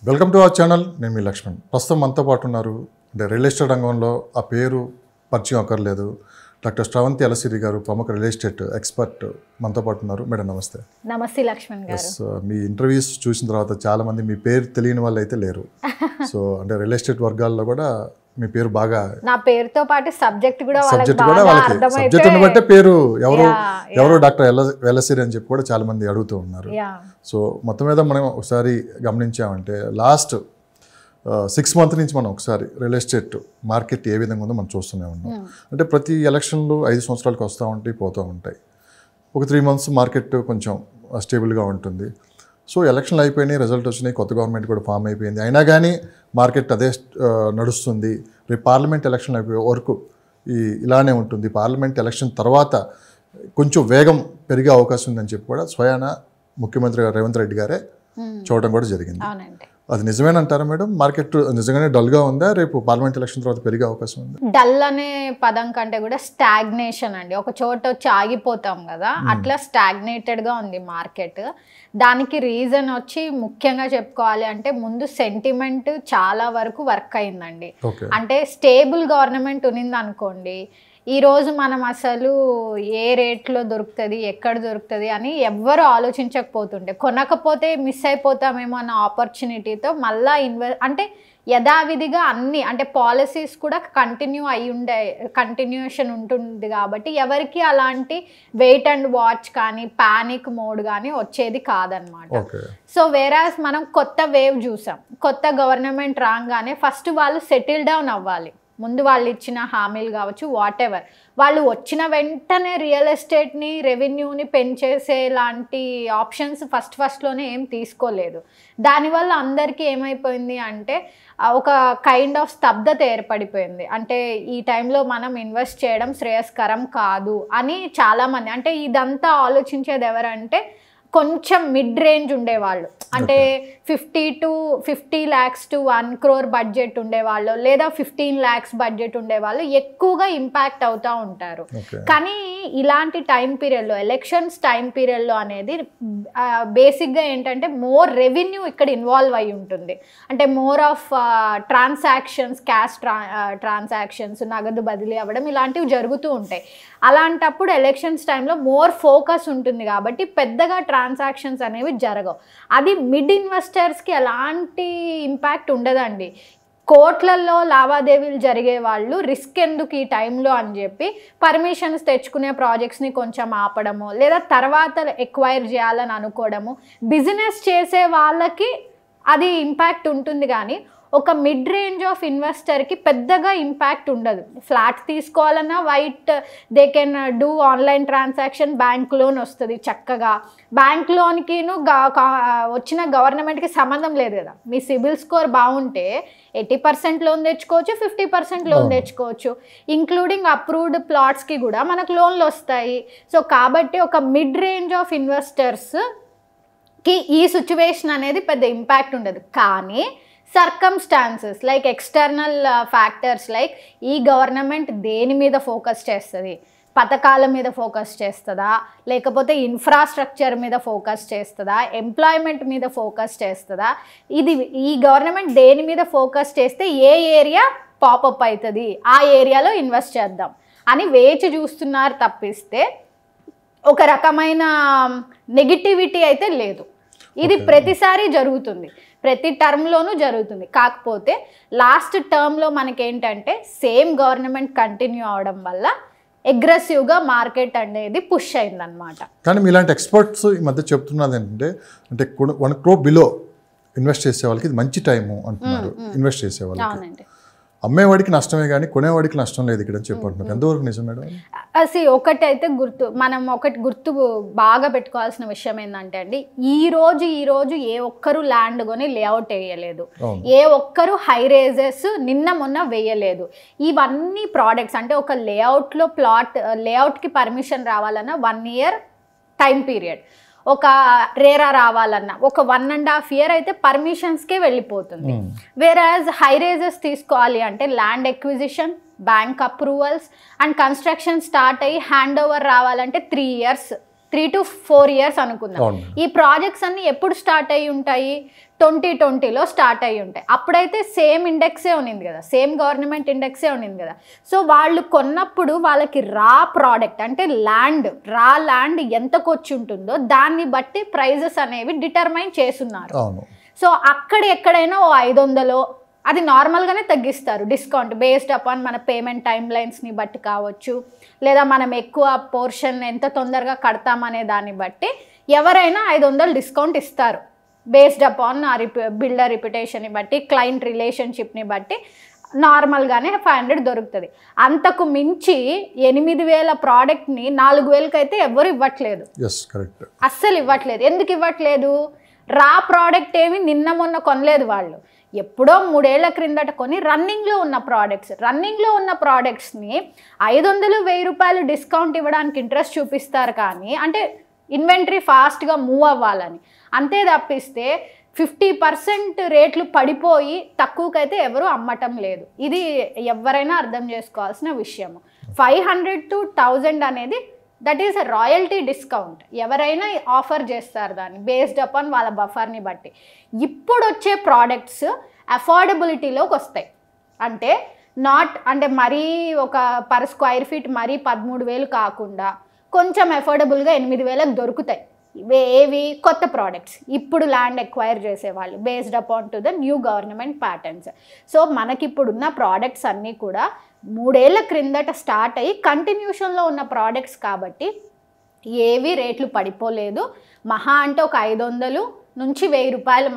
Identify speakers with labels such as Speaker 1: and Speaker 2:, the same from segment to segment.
Speaker 1: Welcome to our channel. నేను మీ లక్ష్మణ్. ప్రస్తుతం మనతో పాటు ఉన్నారు అంటే రియల్ ఎస్టేట్ రంగంలో ఆ పేరు పరిచయం అక్కర్లేదు, డాక్టర్ శ్రవంతి ఎలసిరి గారు, ప్రముఖ రియల్ ఎస్టేట్ ఎక్స్పర్ట్ మనతో పాటు ఉన్నారు. మేడం నమస్తే.
Speaker 2: నమస్తే లక్ష్మణ్ గారు.
Speaker 1: మీ ఇంటర్వ్యూస్ చూసిన తర్వాత చాలా మంది మీ పేరు తెలియని వాళ్ళు అయితే లేరు. సో అంటే రియల్ ఎస్టేట్ వర్గాల్లో కూడా మీ పేరు బాగా,
Speaker 2: నా పేరుతో పాటు సబ్జెక్ట్ కూడా
Speaker 1: వాళ్ళకి సబ్జెక్ట్ బట్టే పేరు ఎవరు డాక్టర్ ఎలసిరి అని చెప్పి కూడా చాలా మంది అడుగుతూ ఉన్నారు. సో మొత్తం మీద మనం ఒకసారి గమనించామంటే లాస్ట్ 6 months నుంచి మనం ఒకసారి రియల్ ఎస్టేట్ మార్కెట్ ఏ విధంగా ఉందో మనం చూస్తూనే ఉన్నాం. అంటే ప్రతి ఎలక్షన్లు 5 సంవత్సరాలకు వస్తూ ఉంటాయి, పోతూ ఉంటాయి. ఒక 3 months మార్కెట్ కొంచెం స్టేబుల్గా ఉంటుంది. సో ఎలక్షన్లు అయిపోయినాయి, రిజల్ట్ వచ్చినాయి, కొత్త గవర్నమెంట్ కూడా ఫామ్ అయిపోయింది. అయినా కానీ మార్కెట్ అదే నడుస్తుంది. రేపు పార్లమెంట్ ఎలక్షన్ అయిపోయే వరకు ఇలానే ఉంటుంది. పార్లమెంట్ ఎలక్షన్ తర్వాత కొంచెం వేగం పెరిగే అవకాశం ఉందని చెప్పి కూడా స్వయాన ముఖ్యమంత్రి గారు రేవంత్ రెడ్డి గారే చూడటం కూడా జరిగింది. అది నిజమేనంటారా మేడం? మార్కెట్ నిజంగానే డల్గా ఉందా? రేపు పార్లమెంట్ ఎలక్షన్ తర్వాత పెరిగే అవకాశం ఉంది?
Speaker 2: డల్ అనే పదం కంటే కూడా స్టాగ్నేషన్ అండి. ఒక చోట వచ్చి ఆగిపోతాం కదా, అట్లా స్టాగ్నేటెడ్గా ఉంది మార్కెట్. దానికి రీజన్ వచ్చి ముఖ్యంగా చెప్పుకోవాలి అంటే ముందు సెంటిమెంట్ చాలా వరకు వర్క్ అయిందండి. అంటే స్టేబుల్ గవర్నమెంట్ ఉన్నింది అనుకోండి, ఈరోజు మనం అసలు ఏ రేట్లో దొరుకుతుంది, ఎక్కడ దొరుకుతుంది అని ఎవ్వరు ఆలోచించకపోతుండే, కొనకపోతే మిస్ అయిపోతామేమో అన్న ఆపర్చునిటీతో మళ్ళీ అంటే యథావిధిగా అన్ని అంటే పాలసీస్ కూడా కంటిన్యూషన్ ఉంటుంది కాబట్టి ఎవరికి అలాంటి వెయిట్ అండ్ వాచ్ కానీ పానిక్ మోడ్ కానీ వచ్చేది కాదనమాట. సో వేరాస్ మనం కొత్త వేవ్ చూసాం. కొత్త గవర్నమెంట్ రాగానే ఫస్ట్ వాళ్ళు సెటిల్ డౌన్ అవ్వాలి. ముందు వాళ్ళు ఇచ్చిన హామీలు కావచ్చు, వాట్ ఎవర్, వాళ్ళు వచ్చిన వెంటనే రియల్ ఎస్టేట్ని రెవెన్యూని పెంచేసే లాంటి ఆప్షన్స్ ఫస్ట్లోనే ఏం తీసుకోలేదు. దానివల్ల అందరికీ ఏమైపోయింది అంటే ఒక కైండ్ ఆఫ్ స్తబ్దత ఏర్పడిపోయింది. అంటే ఈ టైంలో మనం ఇన్వెస్ట్ చేయడం శ్రేయస్కరం కాదు అని చాలామంది, అంటే ఇదంతా ఆలోచించేది ఎవరంటే కొంచెం మిడ్ రేంజ్ ఉండేవాళ్ళు, అంటే 50 lakhs to 1 crore బడ్జెట్ ఉండేవాళ్ళు, లేదా 15 lakhs బడ్జెట్ ఉండేవాళ్ళు ఎక్కువగా ఇంపాక్ట్ అవుతూ ఉంటారు. కానీ ఇలాంటి టైం పీరియడ్లో, ఎలక్షన్స్ టైం పీరియడ్లో అనేది బేసిక్గా ఏంటంటే మోర్ రెవెన్యూ ఇక్కడ ఇన్వాల్వ్ అయి ఉంటుంది. అంటే more of transactions, cash transactions, నగదు బదిలీ అవ్వడం ఇలాంటివి జరుగుతూ ఉంటాయి. అలాంటప్పుడు ఎలక్షన్స్ టైంలో మోర్ ఫోకస్ ఉంటుంది కాబట్టి పెద్దగా ట్రాన్సాక్షన్స్ అనేవి జరగవు. అది మిడ్ ఇన్వెస్టర్స్కి ఎలాంటి ఇంపాక్ట్ ఉండదండి. కోట్లలో లావాదేవీలు జరిగే వాళ్ళు రిస్క్ ఎందుకు ఈ టైంలో అని చెప్పి పర్మిషన్స్ తెచ్చుకునే ప్రాజెక్ట్స్ని కొంచెం ఆపడము, లేదా తర్వాత ఎక్వైర్ చేయాలని అనుకోవడము, బిజినెస్ చేసే వాళ్ళకి అది ఇంపాక్ట్ ఉంటుంది. కానీ ఒక మిడ్ రేంజ్ ఆఫ్ ఇన్వెస్టర్కి పెద్దగా ఇంపాక్ట్ ఉండదు. ఫ్లాట్ తీసుకోవాలన్నా they can do online transaction, bank loan వస్తుంది చక్కగా. బ్యాంక్ లోన్కిను వచ్చిన గవర్నమెంట్కి సంబంధం లేదు కదా. మీ సిబిల్ స్కోర్ బాగుంటే 80% లోన్ తెచ్చుకోవచ్చు, 50% లోన్ తెచ్చుకోవచ్చు. ఇంక్లూడింగ్ అప్రూవ్డ్ ప్లాట్స్కి కూడా మనకు లోన్లు వస్తాయి. సో కాబట్టి ఒక మిడ్ రేంజ్ ఆఫ్ ఇన్వెస్టర్స్కి ఈ సిచ్యువేషన్ అనేది పెద్ద ఇంపాక్ట్ ఉండదు. కానీ circumstances like external factors like ఈ గవర్నమెంట్ దేని మీద ఫోకస్ చేస్తుంది, పథకాల మీద ఫోకస్ చేస్తుందా, లేకపోతే ఇన్ఫ్రాస్ట్రక్చర్ మీద ఫోకస్ చేస్తుందా, ఎంప్లాయ్మెంట్ మీద ఫోకస్ చేస్తుందా, ఈ గవర్నమెంట్ దేని మీద ఫోకస్ చేస్తే ఏ ఏరియా పాపప్ అవుతుంది, ఆ ఏరియాలో ఇన్వెస్ట్ చేద్దాం అని వేచి చూస్తున్నారు తప్పిస్తే ఒక రకమైన నెగిటివిటీ అయితే లేదు. ఇది ప్రతిసారి జరుగుతుంది, ప్రతి టర్మ్లోనూ జరుగుతుంది. కాకపోతే లాస్ట్ టర్మ్లో మనకేంటంటే సేమ్ గవర్నమెంట్ కంటిన్యూ అవడం వల్ల అగ్రెసివ్గా మార్కెట్ అనేది పుష్ అయిందనమాట.
Speaker 1: కానీ మీలాంటి ఎక్స్పర్ట్స్ ఈ మధ్య చెప్తున్నది ఏంటంటే, అంటే 1 crore బిలో ఇన్వెస్ట్ చేసే వాళ్ళకి ఇది మంచి టైము అంటున్నారు. ఇన్వెస్ట్ చేసే వాళ్ళకి,
Speaker 2: అవునండి,
Speaker 1: అమ్మేవాడికి నష్టమే కానీ కొనేవాడికి నష్టం లేదు ఇక్కడ అని చెప్పంటున్నారు. ఎంతవరకు నిజం మేడం?
Speaker 2: ఒకటైతే ఒకటి గుర్తు బాగా పెట్టుకోవాల్సిన విషయం ఏంటంటే అండి, ఈ రోజు ఏ ఒక్కరు ల్యాండ్ కొని లేఅవుట్ వేయలేదు, ఏ ఒక్కరు హై రేజెస్ నిన్న మొన్న వేయలేదు. ఇవన్నీ ప్రోడక్ట్స్ అంటే ఒక లేఅవుట్కి పర్మిషన్ రావాలన్నా 1 year టైం పీరియడ్, ఒక రేరా రావాలన్నా ఒక 1.5 year అయితే పర్మిషన్స్కే వెళ్ళిపోతుంది. వేరాజ్ హై రేజెస్ తీసుకోవాలి అంటే land acquisition, bank approvals and construction start అయ్యి హ్యాండ్ ఓవర్ రావాలంటే 3 years 3 to 4 years అనుకుందాం. ఈ ప్రాజెక్ట్స్ అన్ని ఎప్పుడు స్టార్ట్ అయ్యి ఉంటాయి? 2020లో స్టార్ట్ అయ్యి ఉంటాయి. అప్పుడైతే సేమ్ ఇండెక్సే ఉన్నింది కదా, సేమ్ గవర్నమెంట్ ఇండెక్సే ఉన్నింది కదా. సో వాళ్ళు కొన్నప్పుడు వాళ్ళకి రా ప్రోడక్ట్ అంటే రా ల్యాండ్ ఎంతకు వచ్చి ఉంటుందో దాన్ని బట్టి ప్రైజెస్ అనేవి డిటర్మైన్ చేస్తున్నారు. సో అక్కడ ఎక్కడైనా ఓ 500 అది నార్మల్గానే తగ్గిస్తారు డిస్కౌంట్ బేస్డ్ అపాన్ మన పేమెంట్ టైమ్ లైన్స్ని బట్టి కావచ్చు, లేదా మనం ఎక్కువ పోర్షన్ ఎంత తొందరగా కడతామనే దాన్ని బట్టి ఎవరైనా 500 డిస్కౌంట్ ఇస్తారు బేస్డ్ అపాన్ ఆ బిల్డర్ రిప్యుటేషన్ని బట్టి, క్లయింట్ రిలేషన్షిప్ని బట్టి నార్మల్గానే 500 దొరుకుతుంది. అంతకు మించి 8,000 ప్రోడక్ట్ని 4,000కి అయితే ఎవరు ఇవ్వట్లేదు, అస్సలు ఇవ్వట్లేదు. ఎందుకు ఇవ్వట్లేదు? రా ప్రోడక్ట్ ఏమి నిన్న మొన్న కొనలేదు వాళ్ళు, ఎప్పుడో 3 ఏళ్ల క్రిందట కొని రన్నింగ్లో ఉన్న ప్రోడక్ట్స్ని 500-1000 రూపాయలు డిస్కౌంట్ ఇవ్వడానికి ఇంట్రెస్ట్ చూపిస్తారు. కానీ అంటే ఇన్వెంటరీ ఫాస్ట్గా మూవ్ అవ్వాలని, అంతే తప్పిస్తే 50% రేట్లు పడిపోయి తక్కువకైతే ఎవరు అమ్మటం లేదు. ఇది ఎవరైనా అర్థం చేసుకోవాల్సిన విషయము. 500 to 1000 అనేది that is a royalty discount. ఎవరైనా ఆఫర్ చేస్తారు దాన్ని బేస్డ్ అపాన్ వాళ్ళ బఫర్ని బట్టి. ఇప్పుడు వచ్చే ప్రోడక్ట్స్ అఫోర్డబిలిటీలోకి వస్తాయి. అంటే మరీ ఒక పర్ స్క్వేర్ ఫీట్ మరీ 13,000 కాకుండా కొంచెం అఫోర్డబుల్గా 8,000కి దొరుకుతాయి. ఏవి? కొత్త ప్రోడక్ట్స్, ఇప్పుడు ల్యాండ్ ఎక్వైర్ చేసేవాళ్ళు based upon to the new government patterns. So మనకిప్పుడున్న ప్రోడక్ట్స్ అన్నీ కూడా 3 ఏళ్ల క్రిందట స్టార్ట్ అయ్యి కంటిన్యూషన్లో ఉన్న ప్రోడక్ట్స్ కాబట్టి ఏవి రేట్లు పడిపోలేదు. మహా అంటే ఒక 500 నుంచి 1000 రూపాయల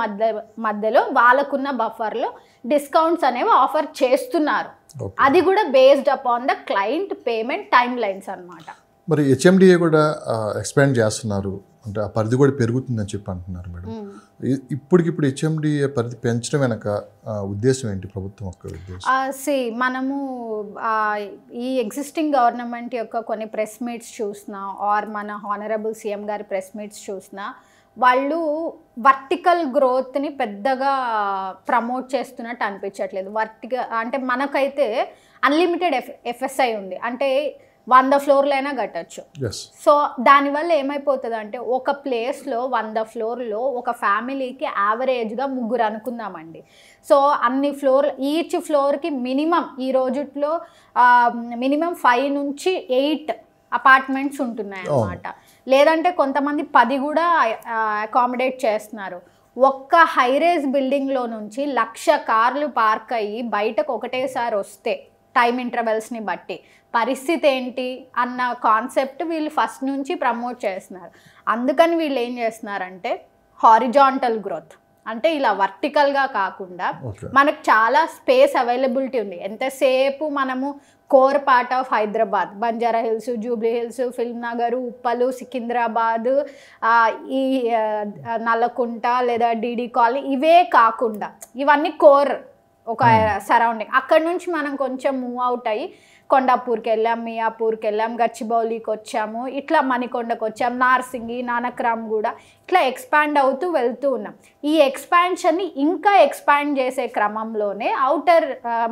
Speaker 2: మధ్యలో వాళ్ళకున్న బఫర్లో డిస్కౌంట్స్ అనేవి ఆఫర్ చేస్తున్నారు. అది కూడా based upon the client payment time lines అన్నమాట.
Speaker 1: మరి హెచ్ఎండిఏ కూడా ఎక్స్పాండ్ చేస్తున్నారు, అంటే ఆ పరిధి కూడా పెరుగుతుందని చెప్పి అంటున్నారు మేడం. ఇప్పటికిప్పుడు హెచ్ఎండిఏ పరిధి పెంచడం వెనక ఉద్దేశం ఏంటి, ప్రభుత్వం యొక్క ఉద్దేశం?
Speaker 2: మనము ఈ ఎగ్జిస్టింగ్ గవర్నమెంట్ యొక్క కొన్ని ప్రెస్ మీట్స్ చూసినా ఆర్ మన హానరబుల్ సీఎం గారి ప్రెస్ మీట్స్ చూసినా వాళ్ళు వర్టికల్ గ్రోత్ని పెద్దగా ప్రమోట్ చేస్తున్నట్టు అనిపించట్లేదు. అంటే మనకైతే అన్లిమిటెడ్ ఎఫ్ఎస్ఐ ఉంది, అంటే 100 ఫ్లోర్లైనా కట్టచ్చు. సో దానివల్ల ఏమైపోతుంది అంటే ఒక ప్లేస్లో 100 ఫ్లోర్లో ఒక ఫ్యామిలీకి యావరేజ్గా 3 అనుకుందామండి. సో అన్ని ఈచ్ ఫ్లోర్కి మినిమం ఈ రోజుట్లో మినిమం 5 నుంచి 8 అపార్ట్మెంట్స్ ఉంటున్నాయి అన్నమాట. లేదంటే కొంతమంది 10 కూడా అకామిడేట్ చేస్తున్నారు. ఒక్క హైరేజ్ బిల్డింగ్లో నుంచి 1,00,000 కార్లు పార్క్ అయ్యి బయటకు ఒకటేసారి వస్తే టైం ఇంటర్వెల్స్ని బట్టి పరిస్థితి ఏంటి అన్న కాన్సెప్ట్ వీళ్ళు ఫస్ట్ నుంచి ప్రమోట్ చేస్తున్నారు. అందుకని వీళ్ళు ఏం చేస్తున్నారంటే హారిజాంటల్ గ్రోత్, అంటే ఇలా వర్టికల్గా కాకుండా మనకు చాలా స్పేస్ అవైలబిలిటీ ఉంది. ఎంతసేపు మనము core part of Hyderabad, Banjara hills, Jubilee hills, film Nagar, Uppal, Secunderabad, ఈ నల్లకుంట లేదా డిడి కాలనీ ఇవే కాకుండా ఇవన్నీ కోర్ ఒక సరౌండింగ్. అక్కడ నుంచి మనం కొంచెం మూవ్ అవుట్ అయ్యి కొండాపూర్కి వెళ్ళాం, మియాపూర్కి వెళ్ళాం, గచ్చిబౌలికి వచ్చాము, ఇట్లా మణికొండకు వచ్చాం, నార్సింగి, నానక్రామ్ కూడా ఇట్లా ఎక్స్పాండ్ అవుతూ వెళ్తూ ఉన్నాం. ఈ ఎక్స్పాన్షన్ని ఇంకా ఎక్స్పాండ్ చేసే క్రమంలోనే అవుటర్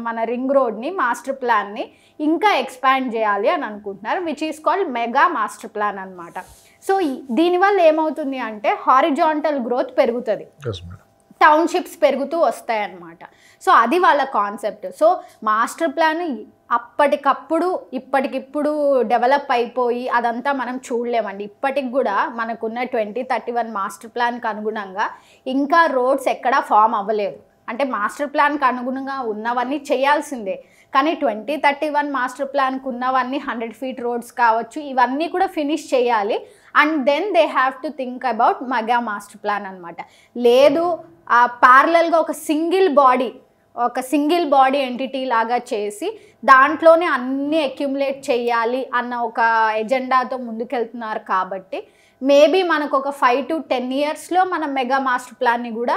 Speaker 2: మన రింగ్ రోడ్ని మాస్టర్ ప్లాన్ని ఇంకా ఎక్స్పాండ్ చేయాలి అని అనుకుంటున్నారు, which is called mega master plan అనమాట. సో దీనివల్ల ఏమవుతుంది అంటే హారిజాంటల్ గ్రోత్ పెరుగుతుంది, టౌన్షిప్స్ పెరుగుతూ వస్తాయన్నమాట. సో అది వాళ్ళ కాన్సెప్ట్. సో మాస్టర్ ప్లాన్ అప్పటికప్పుడు ఇప్పటికిప్పుడు డెవలప్ అయిపోయి అదంతా మనం చూడలేమండి. ఇప్పటికి కూడా మనకున్న 2031 మాస్టర్ ప్లాన్కి అనుగుణంగా ఇంకా రోడ్స్ ఎక్కడా ఫామ్ అవ్వలేదు. అంటే మాస్టర్ ప్లాన్కి అనుగుణంగా ఉన్నవన్నీ చేయాల్సిందే, కానీ 2031 మాస్టర్ ప్లాన్కి ఉన్నవన్నీ 100 feet రోడ్స్ కావచ్చు, ఇవన్నీ కూడా ఫినిష్ చేయాలి. And then they have to think about mega master plan అనమాట. లేదు ప్యారలల్గా ఒక సింగిల్ బాడీ ఎంటిటీ లాగా చేసి దాంట్లోనే అన్నీ అక్యుములేట్ చేయాలి అన్న ఒక ఎజెండాతో ముందుకెళ్తున్నారు. కాబట్టి మేబీ మనకు ఒక 5 to 10 yearsలో మనం మెగా మాస్టర్ ప్లాన్ని కూడా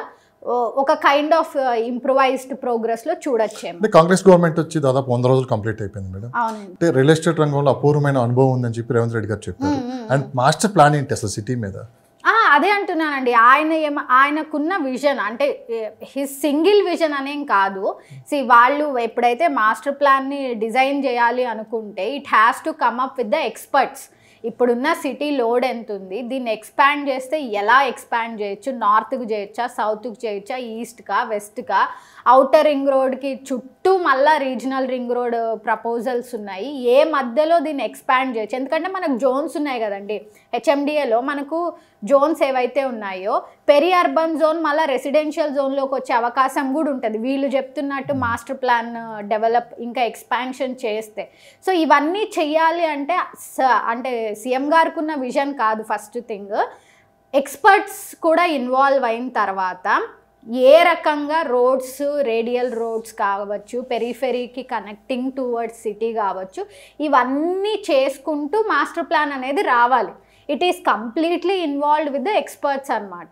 Speaker 2: ఒక కైండ్ ఆఫ్ ఇంప్రూవైజ్డ్ ప్రోగ్రెస్లో చూడొచ్చేమో.
Speaker 1: కాంగ్రెస్ గవర్నమెంట్ వచ్చి దాదాపు 100 రోజులు కంప్లీట్ అయిపోయింది మేడం. అంటే రియల్ ఎస్టేట్ రంగంలో అపూర్వమైన అనుభవం ఉందని చెప్పి రేవంత్ రెడ్డి గారు చెప్పారు. అండ్ మాస్టర్ ప్లాన్ ఏంటి అసలు సిటీ మీద?
Speaker 2: అదే అంటున్నానండి, ఆయనకున్న విజన్ అంటే హిస్ సింగిల్ విజన్ అనేం కాదు. వాళ్ళు ఎప్పుడైతే మాస్టర్ ప్లాన్ని డిజైన్ చేయాలి అనుకుంటే it has to come up with the experts. ఇప్పుడున్న సిటీ లోడ్ ఎంత ఉంది, దీన్ని ఎక్స్పాండ్ చేస్తే ఎలా ఎక్స్పాండ్ చేయొచ్చు, నార్త్కి చేయొచ్చా, సౌత్కి చేయొచ్చా, ఈస్ట్కా, వెస్ట్కా, ఔటర్ రింగ్ రోడ్కి చుట్టూ మళ్ళీ రీజనల్ రింగ్ రోడ్ ప్రపోజల్స్ ఉన్నాయి. ఏ మధ్యలో దీన్ని ఎక్స్పాండ్ చేయొచ్చు, ఎందుకంటే మనకు జోన్స్ ఉన్నాయి కదండి. హెచ్ఎండిఏలో మనకు జోన్స్ ఏవైతే ఉన్నాయో పెరి అర్బన్ జోన్ మళ్ళీ రెసిడెన్షియల్ జోన్లోకి వచ్చే అవకాశం కూడా ఉంటుంది వీళ్ళు చెప్తున్నట్టు మాస్టర్ ప్లాన్ డెవలప్ ఇంకా ఎక్స్పాన్షన్ చేస్తే. సో ఇవన్నీ చెయ్యాలి అంటే అంటే సీఎం గారికి ఉన్న విజన్ కాదు. ఫస్ట్ థింగ్ ఎక్స్పర్ట్స్ కూడా ఇన్వాల్వ్ అయిన తర్వాత ఏ రకంగా రోడ్స్, రేడియల్ రోడ్స్ కావచ్చు, పెరిఫెరీకి కనెక్టింగ్ టువర్డ్స్ సిటీ కావచ్చు, ఇవన్నీ చేసుకుంటూ మాస్టర్ ప్లాన్ అనేది రావాలి. It is completely involved with the experts అనమాట.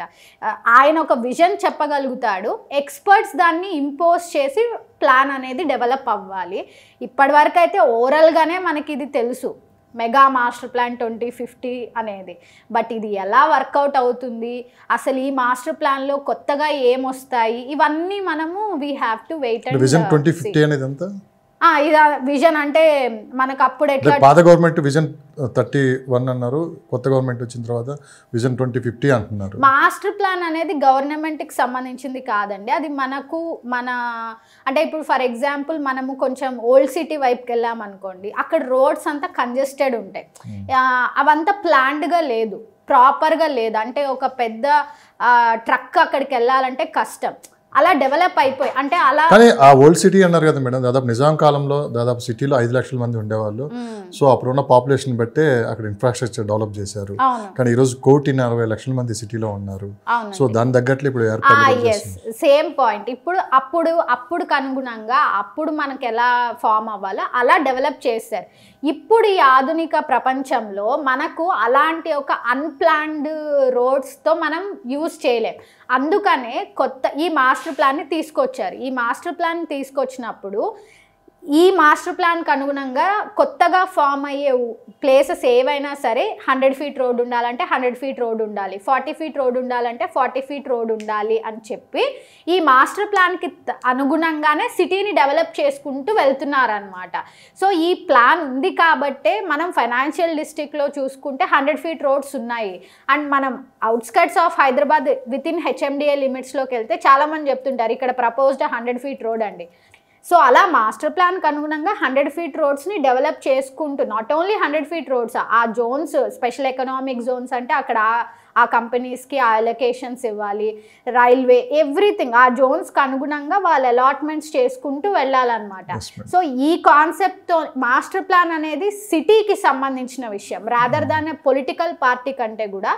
Speaker 2: ఆయన ఒక విజన్ చెప్పగలుగుతాడు, ఎక్స్పర్ట్స్ దాన్ని ఇంపోజ్ చేసి ప్లాన్ అనేది డెవలప్ అవ్వాలి. ఇప్పటివరకు అయితే ఓరల్గానే మనకి ఇది తెలుసు, మెగా మాస్టర్ ప్లాన్ 2050 అనేది. బట్ ఇది ఎలా వర్కౌట్ అవుతుంది, అసలు ఈ మాస్టర్ ప్లాన్లో కొత్తగా ఏమొస్తాయి, ఇవన్నీ మనము we have to wait and
Speaker 1: vision 2050 అనేది అంతా
Speaker 2: ఇది విజన్ అంటే మనకు అప్పుడు ఎట్లా
Speaker 1: పాత గవర్నమెంట్ విజన్ 31 అన్నారు, కొత్త గవర్నమెంట్ వచ్చిన తర్వాత విజన్ 2050 అంటున్నారు.
Speaker 2: మాస్టర్ ప్లాన్ అనేది గవర్నమెంట్కి సంబంధించింది కాదండి, అది మనకు అంటే ఇప్పుడు ఫర్ ఎగ్జాంపుల్ మనము కొంచెం ఓల్డ్ సిటీ వైపుకి వెళ్ళామనుకోండి, అక్కడ రోడ్స్ అంతా కంజెస్టెడ్ ఉంటాయి, అవంతా ప్లాన్డ్గా లేదు, ప్రాపర్గా లేదు. అంటే ఒక పెద్ద ట్రక్ అక్కడికి వెళ్ళాలంటే కష్టం, అలా డెవలప్ అయిపోయి అంటే అలా.
Speaker 1: కానీ ఆ ఓల్డ్ సిటీ అన్నారు కదా మేడం, దాదాపు నిజాం కాలంలో దాదాపు సిటీలో 5 లక్షల మంది ఉండేవాళ్ళు. సో అప్పుడున్న పాపులేషన్ బట్టే అక్కడ ఇన్ఫ్రాస్ట్రక్చర్ డెవలప్ చేశారు. కానీ ఈరోజు 1,40,00,000 మంది సిటీలో ఉన్నారు. సో దాని తగ్గట్లు ఇప్పుడు
Speaker 2: సేమ్ పాయింట్. అప్పుడు అనుగుణంగా అప్పుడు మనకు ఎలా ఫామ్ అవ్వాలో అలా డెవలప్ చేశారు. ఇప్పుడు ఈ ఆధునిక ప్రపంచంలో మనకు అలాంటి ఒక అన్ప్లాన్డ్ రోడ్స్తో మనం యూజ్ చేయలేం. అందుకనే ఈ మాస్టర్ ప్లాన్ని తీసుకొచ్చారు. ఈ మాస్టర్ ప్లాన్ తీసుకొచ్చినప్పుడు ఈ మాస్టర్ ప్లాన్కి అనుగుణంగా కొత్తగా ఫామ్ అయ్యే ప్లేసెస్ ఏవైనా సరే 100 ఫీట్ రోడ్ ఉండాలంటే 100 ఫీట్ రోడ్ ఉండాలి, 40 ఫీట్ రోడ్ ఉండాలంటే 40 ఫీట్ రోడ్ ఉండాలి అని చెప్పి ఈ మాస్టర్ ప్లాన్కి అనుగుణంగానే సిటీని డెవలప్ చేసుకుంటూ వెళ్తున్నారనమాట. సో ఈ ప్లాన్ ఉంది కాబట్టే మనం ఫైనాన్షియల్ డిస్ట్రిక్ట్లో చూసుకుంటే 100 ఫీట్ రోడ్స్ ఉన్నాయి. అండ్ మనం outskirts of Hyderabad with in HMDA లిమిట్స్లోకి వెళ్తే చాలామంది చెప్తుంటారు ఇక్కడ ప్రపోజ్డ్ 100 ఫీట్ రోడ్ అండి. సో అలా మాస్టర్ ప్లాన్కి అనుగుణంగా 100 ఫీట్ రోడ్స్ని డెవలప్ చేసుకుంటూ, నాట్ ఓన్లీ 100 ఫీట్ రోడ్స్, ఆ జోన్స్, స్పెషల్ ఎకనామిక్ జోన్స్ అంటే అక్కడ ఆ కంపెనీస్కి ఆ అలొకేషన్స్ ఇవ్వాలి, రైల్వే, ఎవ్రీథింగ్ ఆ జోన్స్కి అనుగుణంగా వాళ్ళు అలాట్మెంట్స్ చేసుకుంటూ వెళ్ళాలన్నమాట. సో ఈ కాన్సెప్ట్తో మాస్టర్ ప్లాన్ అనేది సిటీకి సంబంధించిన విషయం, రాదర్ దాన్ పొలిటికల్ పార్టీ కంటే కూడా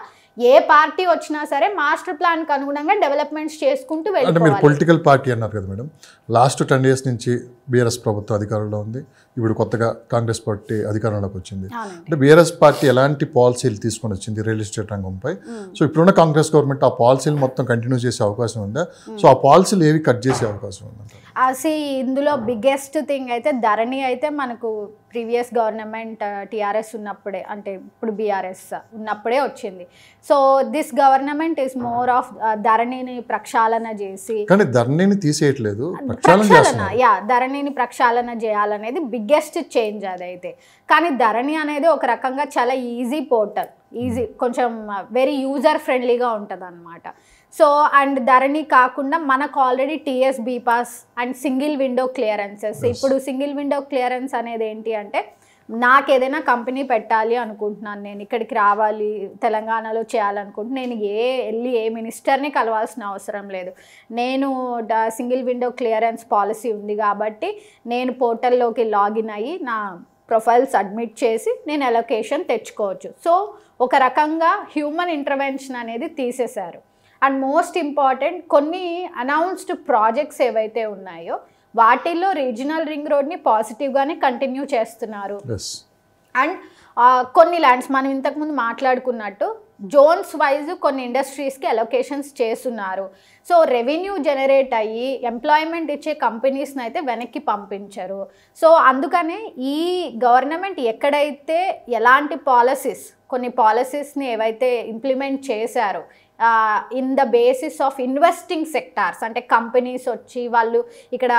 Speaker 2: ఏ పార్టీ వచ్చినా సరే మాస్టర్ ప్లాన్కి అనుగుణంగా డెవలప్మెంట్స్ చేసుకుంటూ వెళ్ళాలి.
Speaker 1: అంటే మీరు పొలిటికల్ పార్టీ అన్నారు కదా మేడం, లాస్ట్ 10 years నుంచి బీఆర్ఎస్ ప్రభుత్వం అధికారంలో ఉంది, ఇప్పుడు కొత్తగా కాంగ్రెస్ పార్టీ అధికారంలోకి వచ్చింది. అంటే బీఆర్ఎస్ పార్టీ ఎలాంటి పాలసీలు తీసుకొని వచ్చింది రియల్ ఎస్టేట్ రంగంపై? సో ఇప్పుడున్న కాంగ్రెస్ గవర్నమెంట్ ఆ పాలసీలు మొత్తం కంటిన్యూ చేసే అవకాశం ఉందా? సో ఆ పాలసీలు ఏవి కట్ చేసే అవకాశం ఉందంట?
Speaker 2: ఇందులో బిగ్గెస్ట్ థింగ్ అయితే ధరణి అయితే మనకు ప్రీవియస్ గవర్నమెంట్ టీఆర్ఎస్ ఉన్నప్పుడే, అంటే ఇప్పుడు బీఆర్ఎస్ ఉన్నప్పుడే వచ్చింది. So this government is more of ధరణిని ప్రక్షాళన చేసి,
Speaker 1: కానీ ధరణిని తీసేయట్లేదు,
Speaker 2: ధరణిని ప్రక్షాళన చేయాలనేది బిగ్గెస్ట్ చేంజ్ అదైతే. కానీ ధరణి అనేది ఒక రకంగా చాలా ఈజీ పోర్టల్, కొంచెం వెరీ యూజర్ ఫ్రెండ్లీగా ఉంటుంది అన్నమాట. సో అండ్ ధరణి కాకుండా మనకు already TS bPASS and single window clearances. ఇప్పుడు సింగిల్ విండో క్లియరెన్స్ అనేది ఏంటి అంటే, నాకు ఏదైనా కంపెనీ పెట్టాలి అనుకుంటున్నాను, నేను ఇక్కడికి రావాలి, తెలంగాణలో చేయాలనుకుంటున్నాను, నేను వెళ్ళి ఏ మినిస్టర్ని కలవాల్సిన అవసరం లేదు, నేను సింగిల్ విండో క్లియరెన్స్ పాలసీ ఉంది కాబట్టి నేను పోర్టల్లోకి లాగిన్ అయ్యి నా ప్రొఫైల్ సబ్మిట్ చేసి నేను అలొకేషన్ తెచ్చుకోవచ్చు. సో ఒక రకంగా హ్యూమన్ ఇంటర్వెన్షన్ అనేది తీసేశారు. అండ్ మోస్ట్ ఇంపార్టెంట్, కొన్ని అనౌన్స్డ్ ప్రాజెక్ట్స్ ఏవైతే ఉన్నాయో వాటిల్లో రీజనల్ రింగ్ రోడ్ని పాజిటివ్గానే కంటిన్యూ చేస్తున్నారు. అండ్ కొన్ని ల్యాండ్స్ మనం ఇంతకుముందు మాట్లాడుకున్నట్టు జోన్స్ వైజ్ కొన్ని ఇండస్ట్రీస్కి అలొకేషన్స్ చేస్తున్నారు. సో రెవెన్యూ జనరేట్ అయ్యి ఎంప్లాయ్మెంట్ ఇచ్చే కంపెనీస్ని అయితే వెనక్కి పంపించరు. సో అందుకనే ఈ గవర్నమెంట్ ఎక్కడైతే ఎలాంటి కొన్ని పాలసీస్ని ఏవైతే ఇంప్లిమెంట్ చేశారో in the basis of investing sectors, అంటే కంపెనీస్ వచ్చి వాళ్ళు ఇక్కడ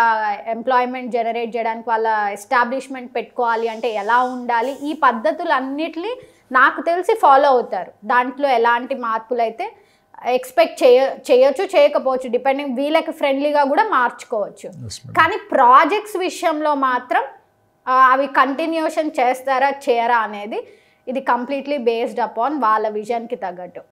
Speaker 2: ఎంప్లాయ్మెంట్ జనరేట్ చేయడానికి వాళ్ళ ఎస్టాబ్లిష్మెంట్ పెట్టుకోవాలి అంటే ఎలా ఉండాలి, ఈ పద్ధతులన్నిటిని నాకు తెలిసి ఫాలో అవుతారు. దాంట్లో ఎలాంటి మార్పులు అయితే ఎక్స్పెక్ట్ చేయొచ్చు, చేయకపోవచ్చు, డిపెండింగ్ వీళ్ళకి ఫ్రెండ్లీగా కూడా మార్చుకోవచ్చు. కానీ ప్రాజెక్ట్స్ విషయంలో మాత్రం అవి కంటిన్యూషన్ చేస్తారా చేయరా అనేది ఇది కంప్లీట్లీ బేస్డ్ అపాన్ వాళ్ళ విజన్కి తగ్గట్టు.